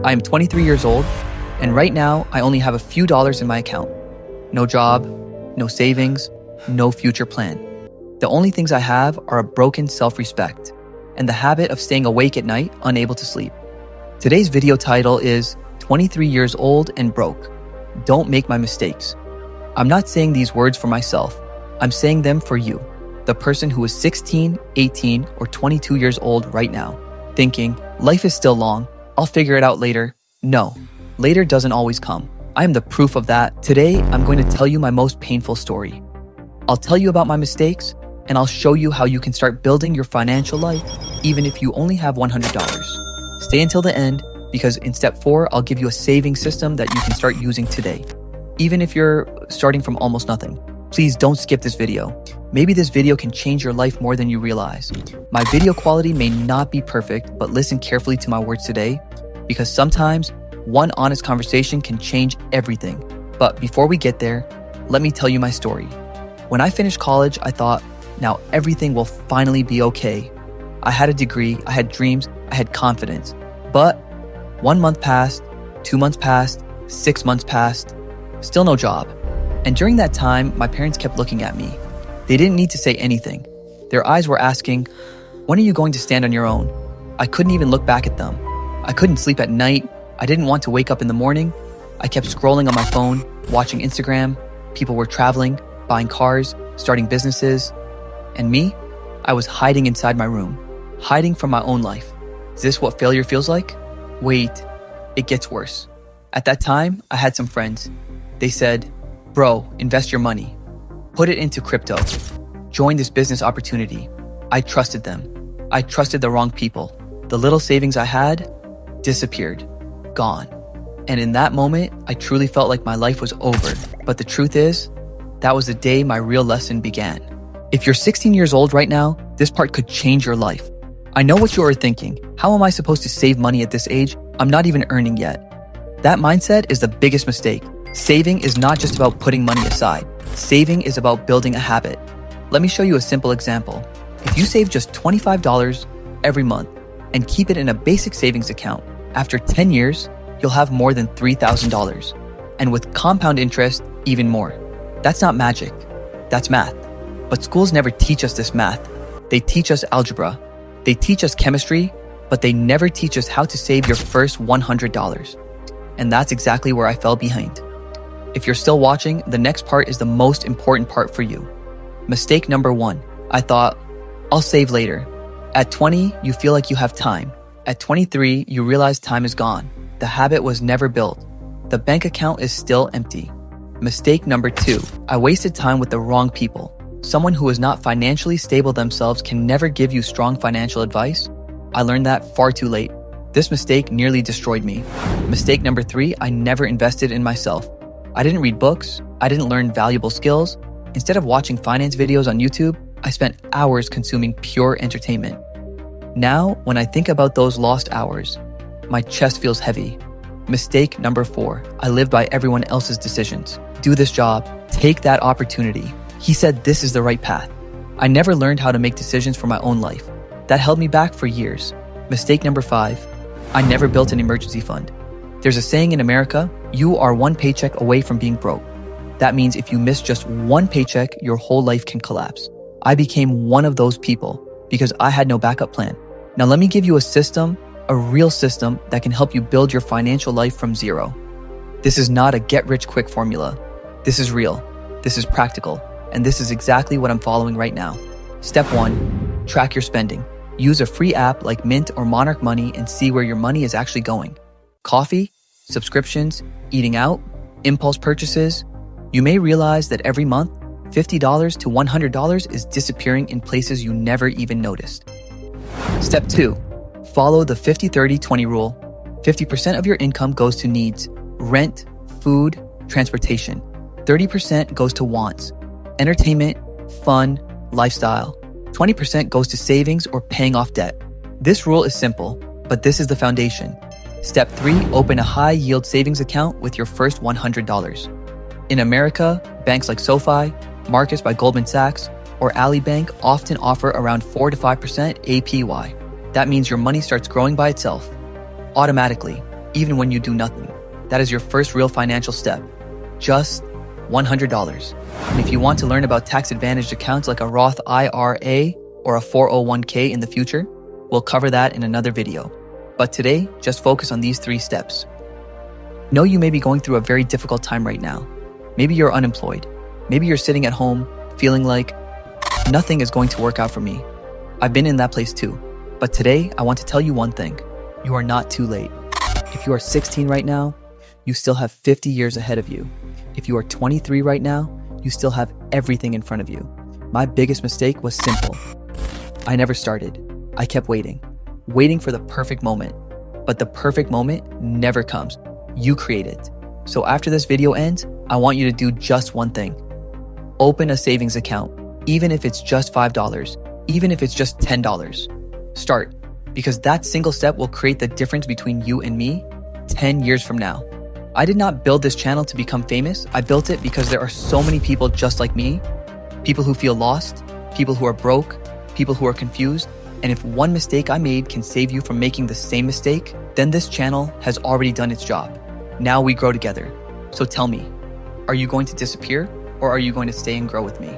I am 23 years old, and right now I only have a few dollars in my account. No job, no savings, no future plan. The only things I have are a broken self-respect and the habit of staying awake at night, unable to sleep. Today's video title is 23 years old and broke. Don't make my mistakes. I'm not saying these words for myself. I'm saying them for you, the person who is 16, 18, or 22 years old right now, thinking, life is still long, I'll figure it out later. No, later doesn't always come. I am the proof of that. Today, I'm going to tell you my most painful story. I'll tell you about my mistakes, and I'll show you how you can start building your financial life, even if you only have $100. Stay until the end, because in step 4, I'll give you a saving system that you can start using today, even if you're starting from almost nothing. Please don't skip this video. Maybe this video can change your life more than you realize. My video quality may not be perfect, but listen carefully to my words today, because sometimes one honest conversation can change everything. But before we get there, let me tell you my story. When I finished college, I thought, now everything will finally be okay. I had a degree, I had dreams, I had confidence. But 1 month passed, 2 months passed, 6 months passed, still no job. And during that time, my parents kept looking at me. They didn't need to say anything. Their eyes were asking, when are you going to stand on your own? I couldn't even look back at them. I couldn't sleep at night. I didn't want to wake up in the morning. I kept scrolling on my phone, watching Instagram. People were traveling, buying cars, starting businesses. And me? I was hiding inside my room, hiding from my own life. Is this what failure feels like? Wait, it gets worse. At that time, I had some friends. They said, bro, invest your money. Put it into crypto. Join this business opportunity. I trusted them. I trusted the wrong people. The little savings I had disappeared, gone. And in that moment, I truly felt like my life was over. But the truth is, that was the day my real lesson began. If you're 16 years old right now, this part could change your life. I know what you are thinking. How am I supposed to save money at this age? I'm not even earning yet. That mindset is the biggest mistake. Saving is not just about putting money aside. Saving is about building a habit. Let me show you a simple example. If you save just $25 every month and keep it in a basic savings account, after 10 years, you'll have more than $3,000. And with compound interest, even more. That's not magic. That's math. But schools never teach us this math. They teach us algebra. They teach us chemistry, but they never teach us how to save your first $100. And that's exactly where I fell behind. If you're still watching, the next part is the most important part for you. Mistake number 1. I thought, I'll save later. At 20, you feel like you have time. At 23, you realize time is gone. The habit was never built. The bank account is still empty. Mistake number 2. I wasted time with the wrong people. Someone who is not financially stable themselves can never give you strong financial advice. I learned that far too late. This mistake nearly destroyed me. Mistake number 3, I never invested in myself. I didn't read books. I didn't learn valuable skills. Instead of watching finance videos on YouTube, I spent hours consuming pure entertainment. Now, when I think about those lost hours, my chest feels heavy. Mistake number 4, I live by everyone else's decisions. Do this job. Take that opportunity. He said this is the right path. I never learned how to make decisions for my own life. That held me back for years. Mistake number 5, I never built an emergency fund. There's a saying in America, you are one paycheck away from being broke. That means if you miss just one paycheck, your whole life can collapse. I became one of those people because I had no backup plan. Now let me give you a system, a real system that can help you build your financial life from zero. This is not a get-rich-quick formula. This is real. This is practical. And this is exactly what I'm following right now. Step 1, track your spending. Use a free app like Mint or Monarch Money and see where your money is actually going. Coffee, subscriptions, eating out, impulse purchases. You may realize that every month, $50 to $100 is disappearing in places you never even noticed. Step 2, follow the 50-30-20 rule. 50% of your income goes to needs, rent, food, transportation. 30% goes to wants, entertainment, fun, lifestyle. 20% goes to savings or paying off debt. This rule is simple, but this is the foundation. Step 3, open a high-yield savings account with your first $100. In America, banks like SoFi, Marcus by Goldman Sachs, or Ali Bank often offer around 4 to 5% APY. That means your money starts growing by itself, automatically. even when you do nothing. That is your first real financial step. Just $100. And if you want to learn about tax-advantaged accounts like a Roth IRA or a 401k in the future, we'll cover that in another video. But today, just focus on these 3 steps. Know you may be going through a very difficult time right now. Maybe you're unemployed. Maybe you're sitting at home feeling like nothing is going to work out for me. I've been in that place too. But today, I want to tell you one thing. You are not too late. If you are 16 right now, you still have 50 years ahead of you. If you are 23 right now, you still have everything in front of you. My biggest mistake was simple. I never started. I kept waiting for the perfect moment. But the perfect moment never comes. You create it. So after this video ends, I want you to do just one thing. Open a savings account, even if it's just $5, even if it's just $10. Start, because that single step will create the difference between you and me 10 years from now. I did not build this channel to become famous. I built it because there are so many people just like me, people who feel lost, people who are broke, people who are confused. And if one mistake I made can save you from making the same mistake, then this channel has already done its job. Now we grow together. So tell me, are you going to disappear or are you going to stay and grow with me?